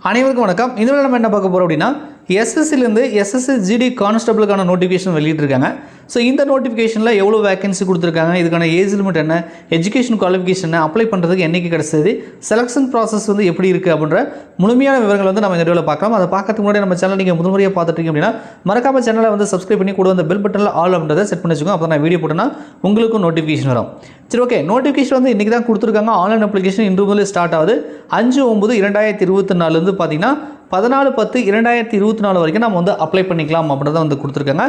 அனைவருக்கும் வணக்கம். இதில் நம்ம என்ன பார்க்க போகிறோம் அப்படின்னா எஸ்எஸ்சிலேருந்து எஸ்எஸ்சி ஜிடி கான்ஸ்டபிளுக்கான நோட்டிஃபிகேஷன் வெளியிட்டிருக்காங்க. ஸோ இந்த நோட்டிஃபிகேஷனில் எவ்வளோ வேகன்சி கொடுத்துருக்காங்க, இதுக்கான ஏஜ் லிமிட் என்ன, எஜுகேஷன் குவாலிஃபிகேஷன் என்ன, அப்ளை பண்ணுறதுக்கு என்றைக்கு கிடச்சது, செலெக்ஷன் ப்ராசஸ் வந்து எப்படி இருக்குது அப்படின்ற முழுமையான விவரங்கள் வந்து நம்ம இந்த வீடியோவில் பார்க்கலாம். அதை பார்க்கறதுக்கு முன்னாடி நம்ம சேனல் நீங்கள் முதன்முறையாக பார்த்துட்டீங்க அப்படின்னா மறக்காம சேனலை வந்து சப்ஸ்கிரைப் பண்ணி கூட வந்து பெல் பட்டனில் ஆல் அப்படின்றத செட் பண்ணி வச்சுக்கோங்க. அப்போ நான் வீடியோ போட்டேன்னா உங்களுக்கும் நோட்டிஃபிகேஷன் வரும். சரி, ஓகே. நோட்டிஃபிகேஷன் வந்து இன்றைக்கி தான் கொடுத்துருக்காங்க. ஆன்லைன் அப்ளிகேஷன் இன்று முதல் ஸ்டார்ட் ஆகுது. 5/9/2024 பார்த்தீங்கன்னா 14/10/2024 வரைக்கும் நம்ம வந்து அப்ளை பண்ணிக்கலாம் அப்படின்றத வந்து கொடுத்துருக்காங்க.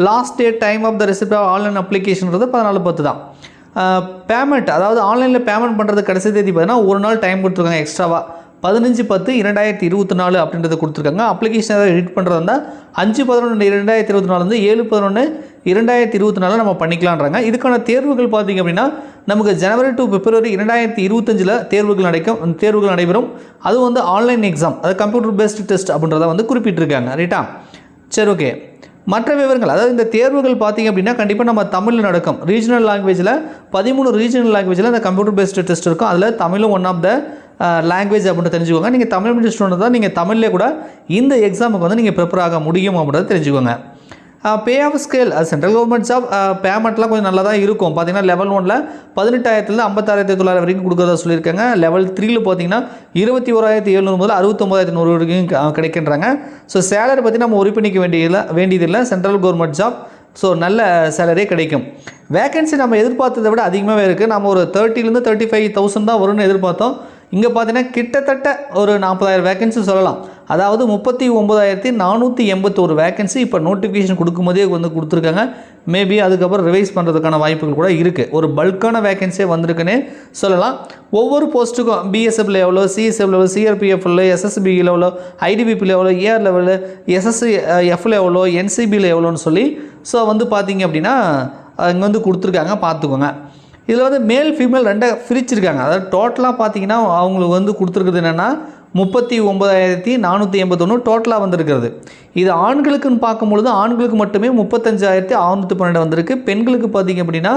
Last date time of the receipt of online அப்ளிகேஷன்றது 14/10 தான். பேமெண்ட், அதாவது ஆன்லைனில் பேமெண்ட் பண்ணுறது கடைசி தேதி பார்த்தீங்கன்னா ஒரு நாள் டைம் கொடுத்துருக்காங்க எக்ஸ்ட்ராவாக. 15/10/2024 அப்படின்றத கொடுத்துருக்காங்க. அப்ளிகேஷன் ஏதாவது எடிட் பண்ணுறது இருந்தால் 5/11/2024 வந்து 7/11/2024 நம்ம பண்ணிக்கலான்றாங்க. இதுக்கான தேர்வுகள் பார்த்திங்க அப்படின்னா நமக்கு ஜனவரி டு பிப்ரவரி 2025 தேர்வுகள் நடைபெறும். அதுவும் வந்து ஆன்லைன் எக்ஸாம், அது கம்ப்யூட்டர் பேஸ்டு டெஸ்ட் அப்படின்றத வந்து குறிப்பிட்டிருக்காங்க. ரைட்டா? சரி, ஓகே. மற்ற விவரங்கள், அதாவது இந்த தேர்வுகள் பார்த்திங்க அப்படின்னா கண்டிப்பாக நம்ம தமிழில் நடக்கும். ரீஜனல் லாங்குவேஜில் 13 ரீஜனல் லாங்குவேஜில் இந்த கம்ப்யூட்டர் பேஸ்டு டெஸ்ட் இருக்கும். அதில் தமிழும் ஒன் ஆஃப் த லாங்குவேஜ் அப்படின்னு தெரிஞ்சுக்கோங்க. நீங்கள் தமிழ் மீடியம் ஸ்டூடெண்ட் தான், நீங்கள் தமிழ்லேயே கூட இந்த எக்ஸாமுக்கு வந்து நீங்கள் ப்ரிப்பேர் ஆக முடியும் அப்படின்றத தெரிஞ்சுக்கோங்க. பே ஆஃப் ஸ்கேல், அது சென்ட்ரல் கவர்மெண்ட் ஜாப், பேமெண்ட்லாம் கொஞ்சம் நல்லா தான் இருக்கும். பார்த்தீங்கன்னா லெவல் 1ல் 18,000 56,900 வரைக்கும் கொடுக்குறதா சொல்லியிருக்காங்க. லெவல் 3ல் பார்த்தீங்கன்னா 21,700 முதல் 69,100 வரைக்கும் கிடைக்கின்றாங்க. ஸோ சேலரி பற்றி நம்ம ஒரி பண்ணிக்க வேண்டியதில்லை. சென்ட்ரல் கவர்மெண்ட் ஜாப், ஸோ நல்ல சேலரியே கிடைக்கும். வேகன்சி நம்ம எதிர்பார்த்ததை விட அதிகமாகவே இருக்குது. நம்ம ஒரு 30,000 35,000 தான் வரும்னு எதிர்பார்த்தோம். இங்கே பார்த்தீங்கன்னா கிட்டத்தட்ட ஒரு 40,000 வேகன்சி சொல்லலாம். அதாவது 39,481 வேகன்சி இப்போ நோட்டிஃபிகேஷன் கொடுக்கும்போதே வந்து கொடுத்துருக்காங்க. மேபி அதுக்கப்புறம் ரிவைஸ் பண்ணுறதுக்கான வாய்ப்புகள் கூட இருக்குது. ஒரு பல்கான வேகன்சியே வந்திருக்குன்னே சொல்லலாம். ஒவ்வொரு போஸ்ட்டுக்கும் பிஎஸ்எஃப் எவ்வளோ, சிஎஸ்எஃப் எவ்வளோ, சிஆர்பிஎஃப் எவ்வளோ, எஸ்எஸ்பியில் எவ்வளோ, ஐடிபிபியில் எவ்வளோ, ஏஆர் லெவலு, எஸ்எஸ்எஃப்ல எவ்வளோ, என்சிபியில் எவ்வளோன்னு சொல்லி ஸோ வந்து பார்த்திங்க அப்படின்னா இங்கே வந்து கொடுத்துருக்காங்க. பார்த்துக்கோங்க. இதில் வந்து மேல் ஃபீமேல் ரெண்டாக பிரிச்சிருக்காங்க. அதாவது டோட்டலாக பார்த்தீங்கன்னா அவங்களுக்கு வந்து கொடுத்துருக்குறது என்னென்னா 39,481 டோட்டலாக வந்திருக்கிறது. இது ஆண்களுக்குன்னு பார்க்கும்பொழுது ஆண்களுக்கு மட்டுமே 35,612 வந்திருக்கு. பெண்களுக்கு பார்த்திங்க அப்படின்னா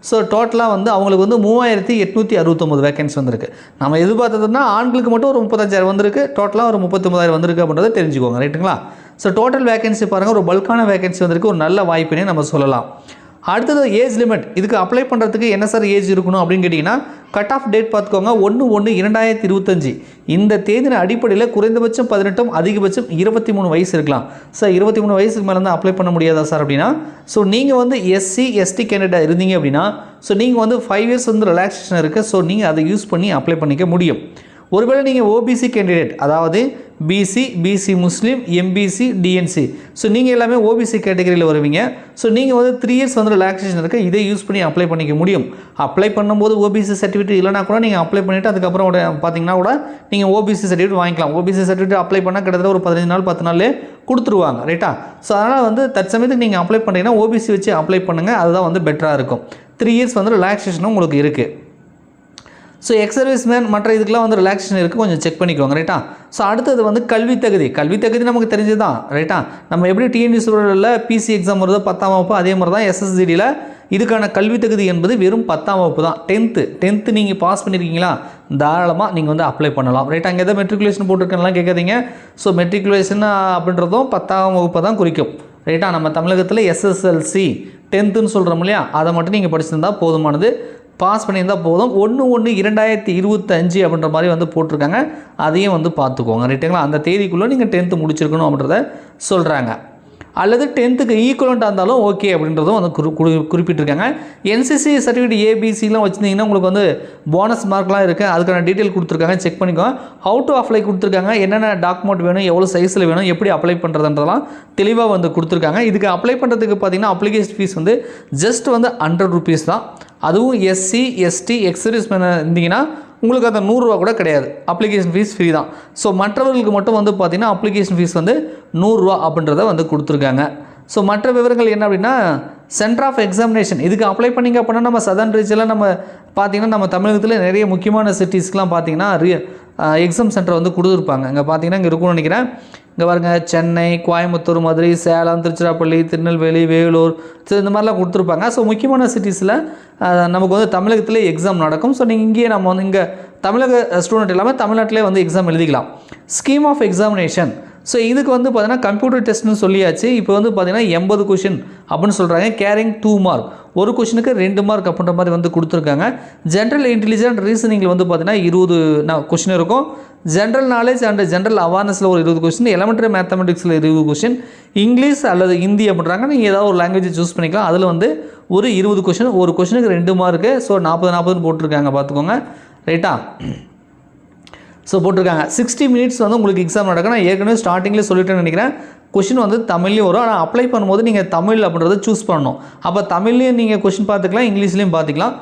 ஸோ டோட்டலாக வந்து அவங்களுக்கு வந்து 3,869 வேகன்சி வந்திருக்கு. நம்ம எதிர்பார்த்ததுன்னா ஆண்களுக்கு மட்டும் ஒரு 35,000 வந்திருக்கு, டோட்டலாக ஒரு 39,000 வந்திருக்கு அப்படின்றத தெரிஞ்சுக்கோங்க. ரைட்டுங்களா? ஸோ டோட்டல் வேகன்சி பாருங்கள், ஒரு பல்கான வேகன்சி வந்திருக்கு. ஒரு நல்ல வாய்ப்புனே நம்ம சொல்லலாம். அடுத்தது ஏஜ் லிமிட். இதுக்கு அப்ளை பண்ணுறதுக்கு என்ன சார் ஏஜ் இருக்கணும் அப்படின்னு கேட்டிங்கன்னா கட் ஆஃப் டேட் பார்த்துக்கோங்க. 1/1/2025 இந்த தேதியின் அடிப்படையில் குறைந்தபட்சம் 18 அதிகபட்சம் 23 வயசு இருக்கலாம். சார் 23 வயசுக்கு மேலே தான் அப்ளை பண்ண முடியாதா சார் அப்படின்னா, ஸோ நீங்கள் வந்து எஸ்சி எஸ்டி கேண்டிடேட் இருந்தீங்க அப்படின்னா ஸோ நீங்கள் வந்து 5 இயர்ஸ் வந்து ரிலாக்ஸேஷன் இருக்குது. ஸோ நீங்கள் அதை யூஸ் பண்ணி அப்ளை பண்ணிக்க முடியும். ஒருவேளை நீங்கள் ஓபிசி கேண்டிடேட், அதாவது பிசி முஸ்லீம், எம்பிசி, டிஎன்சி, ஸோ நீங்கள் எல்லாமே ஓபிசி கேட்டகரியில் வருவீங்க. ஸோ நீங்கள் வந்து 3 இயர்ஸ் வந்து ரிலாக்ஸேஷன் இருக்குது, இதை யூஸ் பண்ணி அப்ளை பண்ணிக்க முடியும். அப்ளை பண்ணும்போது ஓபிசி சர்டிஃபிகேட் இல்லைனா கூட நீங்கள் அப்ளை பண்ணிவிட்டு அதுக்கப்புறம் பார்த்தீங்கன்னா கூட நீங்கள் ஓபிசி சர்டிஃபிகேட் வாங்கிக்கலாம். ஓபிசி சர்டிஃபிகேட் அப்ளை பண்ணால் கிட்டத்தட்ட ஒரு 15 நாள் 10 நாள்லேயே கொடுத்துருவாங்க. ரைட்டா? ஸோ அதனால் வந்து தற்சமயத்துக்கு நீங்கள் அப்ளை பண்ணிங்கன்னா ஓபிசி வச்சு அப்ளை பண்ணுங்கள். அதுதான் வந்து பெட்டராக இருக்கும். 3 இயர்ஸ் வந்து ரிலாக்ஸேஷனும் உங்களுக்கு இருக்குது. ஸோ எக்ஸர்வீஸ் மேன் மற்ற இதுக்கெலாம் வந்து ரிலாக்ஸேஷன் இருக்குது, கொஞ்சம் செக் பண்ணிக்கோங்க. ரைட்டா? ஸோ அடுத்தது வந்து கல்வி தகுதி நமக்கு தெரிஞ்சது தான். ரைட்டா? நம்ம எப்படி டிஎன்பிஎஸ்சியில் பிசி எக்ஸாம் வருதோ 10ஆம் வகுப்பு, அதே மாதிரி தான் எஸ்எஸ்சிடியில் இதுக்கான கல்வி தகுதி என்பது வெறும் 10ஆம் வகுப்பு தான். 10th நீங்கள் பாஸ் பண்ணியிருக்கீங்களா, தாராளமாக நீங்கள் வந்து அப்ளை பண்ணலாம். ரைட்டா? அங்கே எதாவது மெட்ரிகுலேஷன் போட்டிருக்கேன்லாம் கேட்காதீங்க. ஸோ மெட்ரிகுலேஷன் அப்படின்றதும் 10ஆம் வகுப்பை தான் குறிக்கும். ரைட்டா? நம்ம தமிழகத்தில் எஸ்எஸ்எல்சி 10ன்னு சொல்கிறோம் இல்லையா, அதை மட்டும் நீங்கள் படிச்சிருந்தால் போதுமானது, பாஸ் பண்ணியிருந்தால் போதும். 1/1/2025 அப்படின்ற மாதிரி வந்து போட்டிருக்காங்க. அதையும் வந்து பார்த்துக்கோங்க. ரைட்டுங்களா? அந்த தேதிக்குள்ளே நீங்கள் 10th முடிச்சிருக்கணும் அப்படின்றத சொல்கிறாங்க. அல்லது 10th ஈக்குவலண்ட்டாக இருந்தாலும் ஓகே அப்படின்றதும் வந்து குறிப்பிட்டிருக்காங்க. என்சிசி சர்டிஃபிகேட் ஏபிசிலாம் வச்சுருந்தீங்கன்னா உங்களுக்கு வந்து போனஸ் மார்க்லாம் இருக்குது. அதுக்கான டீட்டெயில் கொடுத்துருக்காங்க, செக் பண்ணிக்கோங்க. ஹவு டு அப்ளை கொடுத்துருக்காங்க, என்னென்ன டாக்குமெண்ட் வேணும், எவ்வளோ சைஸில் வேணும், எப்படி அப்ளை பண்ணுறதுன்றதெல்லாம் தெளிவாக வந்து கொடுத்துருக்காங்க. இதுக்கு அப்ளை பண்ணுறதுக்கு பார்த்தீங்கன்னா அப்ளிகேஷன் ஃபீஸ் வந்து ஜஸ்ட் வந்து 100 ரூபீஸ் தான். அதுவும் எஸ்சி எஸ்டி எக்ஸர்வீஸ் மேன் இருந்தீங்கன்னா உங்களுக்கு அந்த 100 ரூபா கூட கிடையாது. அப்ளிகேஷன் ஃபீஸ் ஃப்ரீ தான். ஸோ மற்றவர்களுக்கு மட்டும் வந்து பார்த்திங்கன்னா அப்ளிகேஷன் ஃபீஸ் வந்து 100 ரூபா அப்படின்றத வந்து கொடுத்துருக்காங்க. ஸோ மற்ற விவரங்கள் என்ன அப்படின்னா சென்டர் ஆஃப் எக்ஸாமினேஷன். இதுக்கு அப்ளை பண்ணிங்க அப்படின்னா நம்ம சதர்ன் ரீஜனில் நம்ம பார்த்திங்கன்னா நம்ம தமிழகத்தில் நிறைய முக்கியமான சிட்டிஸ்க்கெலாம் பார்த்திங்கன்னா எக்ஸாம் சென்டர் வந்து கொடுத்துருப்பாங்க. இங்கே பார்த்திங்கன்னா இங்கே இருக்கும்னு நினைக்கிறேன். இங்கே பாருங்க சென்னை, கோயம்புத்தூர், மதுரை, சேலம், திருச்சிராப்பள்ளி, திருநெல்வேலி, வேலூர், இந்த மாதிரிலாம் கொடுத்துருப்பாங்க. ஸோ முக்கியமான சிட்டிஸில் நமக்கு வந்து தமிழகத்திலே எக்ஸாம் நடக்கும். ஸோ நீங்கள் இங்கேயே நம்ம வந்து இங்கே தமிழக ஸ்டூடெண்ட் இல்லாமல் தமிழ்நாட்டிலே வந்து எக்ஸாம் எழுதிக்கலாம். Scheme of examination. ஸோ இதுக்கு வந்து பார்த்தீங்கன்னா கம்ப்யூட்டர் டெஸ்ட்னு சொல்லியாச்சு. இப்போ வந்து பார்த்தீங்கன்னா 80 கொஷின் அப்படின்னு சொல்கிறாங்க. கேரிங் 2 மார்க், ஒரு கொஷினுக்கு 2 மார்க் அப்படின்ற மாதிரி வந்து கொடுத்துருக்காங்க. ஜென்ரல் இன்டெலிஜென்ட் ரீசனிங்கில் வந்து பார்த்தீங்கன்னா 20 கொஷின் இருக்கும். ஜென்ரல் நாலேஜ் அண்ட் ஜென்ரல் அவேர்னஸில் ஒரு 20 கொஷின், எலமெண்ட்ரி மேத்தமெட்டிக்ஸில் 20 கொஷின், இங்கிலீஷ் அல்லது ஹிந்தி அப்படின்றாங்க. நீங்கள் ஏதாவது ஒரு லாங்குவேஜ் சூஸ் பண்ணிக்கலாம். அதில் வந்து ஒரு 20 கொஷின், ஒரு கொஷினுக்கு 2 மார்க்கு. ஸோ 40 போட்டிருக்காங்க பார்த்துக்கோங்க. ரைட்டா? ஸோ போட்டிருக்காங்க 60 மினிட்ஸ் வந்து உங்களுக்கு எக்ஸாம் நடக்கும். நான் ஏற்கனவே ஸ்டார்டிங்கில் சொல்லிட்டேன்னு நினைக்கிறேன். கொஷின் வந்து தமிழ்லையும் வரும். ஆனால் அப்ளை பண்ணும்போது நீங்கள் தமிழ் அப்படின்றத சூஸ் பண்ணணும். அப்போ தமிழ்லையும் நீங்கள் கொஷின் பார்த்துக்கலாம், இங்கிலீஷ்லேயும் பார்த்துக்கலாம்.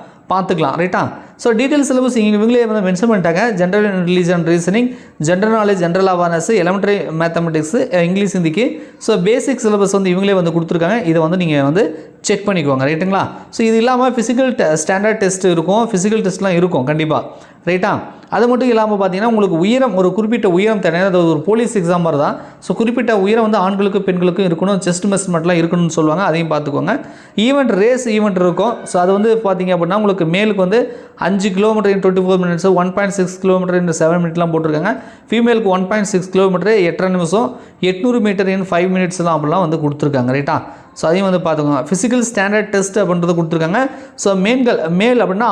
ரைட்டா? ஸோ டீட்டெயில் சிலபஸ் இவங்களே வந்து மென்ஷன் பண்ணிட்டாங்க. General intelligent reasoning, general knowledge, general awareness, elementary mathematics, English, ஹிந்திக்கு. ஸோ பேசிக் சிலபஸ் வந்து இவங்களே வந்து கொடுத்துருக்காங்க. இதை வந்து நீங்கள் வந்து செக் பண்ணிக்குவாங்க. ரைட்டுங்களா? ஸோ இது இல்லாமல் ஃபிசிக்கல் ஸ்டாண்டர்ட் டெஸ்ட் இருக்கும், ஃபிசிக்கல் டெஸ்ட்லாம் இருக்கும் கண்டிப்பாக. ரைட்டா? அது மட்டும் இல்லாமல் பார்த்தீங்கன்னா உங்களுக்கு உயரம், ஒரு குறிப்பிட்ட உயரம் தேவை. அது ஒரு போலீஸ் எக்ஸாம் மாதிரி தான். ஸோ குறிப்பிட்ட உயரம் வந்து ஆண்களுக்கும் பெண்களுக்கும் இருக்கணும். செஸ்ட் மெஷர்மெண்ட்லாம் இருக்கணும்னு சொல்லுவாங்க. அதையும் பார்த்துக்கோங்க. ரேஸ் ஈவெண்ட் இருக்கும். ஸோ அது வந்து பார்த்தீங்க அப்படின்னா உங்களுக்கு மேலுக்கு வந்து 5 kilometre in 24 minutes, 1.6 kilometre in 7 மினிட்லாம் போட்டிருக்காங்க. ஃபீமேலுக்கு 1.6 கிலோமீட்டர் 8 நிமிஷம், 800 மீட்டர் இன் 5 மினிட்ஸ்லாம் அப்படிலாம் வந்து கொடுத்துருக்காங்க. ரைட்டா? ஸோ அதையும் வந்து பார்த்துக்கோங்க. ஃபிசிக்கல் ஸ்டாண்டர்ட் டெஸ்ட் அப்படின்றது கொடுத்துருக்காங்க. ஸோ மேல் அப்படின்னா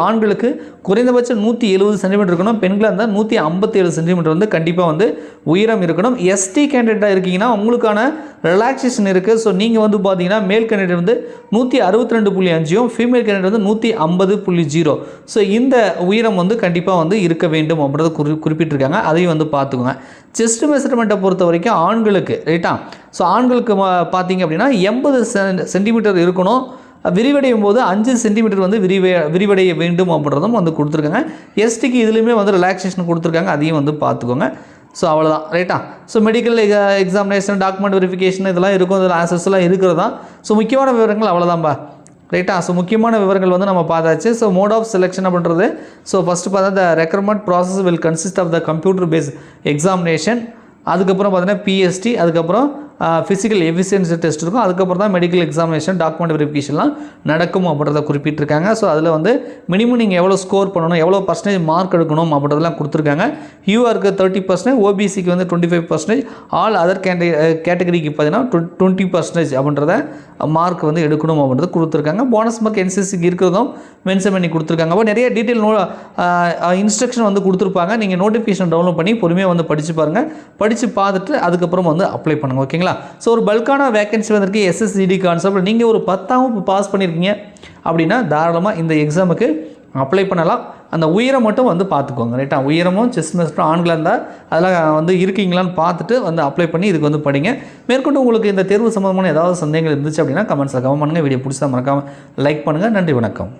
ஆண்களுக்கு குறைந்தபட்சம் 170 சென்டிமீட்டர் இருக்கணும். பெண்களாக இருந்தால் 157 சென்டிமீட்டர் வந்து கண்டிப்பாக வந்து உயரம் இருக்கணும். எஸ்டி கேண்டிடேட்டாக இருக்கீங்கன்னா உங்களுக்கான ரிலாக்ஸேஷன் இருக்குது. ஸோ நீங்கள் வந்து பார்த்தீங்கன்னா மேல் கேண்டிடேட் வந்து 162.5, ஃபீமேல் கேண்டிடேட் வந்து 150.0. ஸோ இந்த உயரம் வந்து கண்டிப்பாக வந்து இருக்க வேண்டும் அப்படின்றத குறிப்பிட்டிருக்காங்க. அதையும் வந்து பார்த்துக்கோங்க. செஸ்ட் மெஷர்மெண்ட்டை பொறுத்த வரைக்கும் ஆண்களுக்கு, ரைட்டா? ஸோ ஆண்களுக்கு பார்த்தீங்க அப்படின்னா 80 சென்டிமீட்டர் இருக்கணும். விரிவடையும் போது 5 சென்டிமீட்டர் வந்து விரிவடைய வேண்டும் அப்படின்றதும் வந்து கொடுத்துருக்காங்க. எஸ்டிக்கு இதுலேயுமே வந்து ரிலாக்ஸேஷன் கொடுத்துருக்காங்க. அதையும் வந்து பார்த்துக்கோங்க. ஸோ அவ்வளோதான். ரைட்டா? So medical examination, document verification இதெல்லாம் இருக்கும். இதில் ஆன்சர்ஸ்லாம் இருக்கிறது தான். ஸோ முக்கியமான விவரங்கள் அவ்வளோதான்பா. ரைட்டா? ஸோ முக்கியமான விவரங்கள் வந்து நம்ம பார்த்தாச்சு. ஸோ மோட் ஆஃப் செலெக்ஷன் அப்படின்றது, ஸோ ஃபஸ்ட்டு பார்த்தா the recruitment process will consist of the computer based examination. அதுக்கப்புறம் பார்த்தீங்கன்னா பிஎஸ்டி, அதுக்கப்புறம் ஃபிசிக்கல் எஃபிஷியன்சி டெஸ்ட் இருக்கும். அதுக்கப்புறம் தான் மெடிக்கல் எக்ஸாமினேஷன், டாக்குமெண்ட் வெரிஃபிகேஷன்லாம் நடக்கும் அப்படின்றத குறிப்பிட்டிருக்காங்க. ஸோ அதில் வந்து மினிமம் நீங்கள் எவ்வளோ ஸ்கோர் பண்ணணும், எவ்வளோ பர்சன்டேஜ் மார்க் எடுக்கணும் அப்படின்றதெல்லாம் கொடுத்துருக்காங்க. யூஆருக்கு 30%, ஓபிசிக்கு வந்து 25%, ஆல் அதர் கேட்டகரிக்கு பார்த்தீங்கன்னா 20% அப்படின்றத மார்க் வந்து எடுக்கணும் அப்படின்றது கொடுத்துருக்காங்க. போனஸ் மார்க் என்சிசிக்கு இருக்கிறதும் மென்ஷன் பண்ணி கொடுத்துருக்காங்க. அப்போ நிறைய டீட்டெயில் இன்ஸ்ட்ரக்ஷன் வந்து கொடுத்துருப்பாங்க. நீங்கள் நோட்டிஃபிகேஷன் டவுன்லோட் பண்ணி பொறுமையாக வந்து படித்து பாருங்கள். படித்து பார்த்துட்டு அதுக்கப்புறம் வந்து அப்ளை பண்ணுங்கள். ஓகேங்களா? ஸோ ஒரு பல்கான வேகன்சி வந்திருக்கு எஸ்எஸ்சிடி கான்செப்ட். நீங்கள் ஒரு 10ஆம் பாஸ் பண்ணியிருக்கீங்க அப்படின்னா தாராளமாக இந்த எக்ஸாமுக்கு அப்ளை பண்ணலாம். அந்த உயரம் மட்டும் வந்து பார்த்துக்கோங்க. ரைட்டா? உயரமும் செஸ்ட் மெஷர்மெண்ட் ஆண்களாக இருந்தால் அதெல்லாம் வந்து இருக்கீங்களான்னு பார்த்துட்டு வந்து அப்ளை பண்ணி இதுக்கு வந்து படிங்க. மேற்கொண்டு உங்களுக்கு இந்த தேர்வு சம்பந்தமான ஏதாவது சந்தேகங்கள் இருந்துச்சு அப்படின்னா கமெண்ட்ஸில் கமெண்ட் பண்ணுங்கள். வீடியோ பிடிச்சா மறக்காமல் லைக் பண்ணுங்கள். நன்றி, வணக்கம்.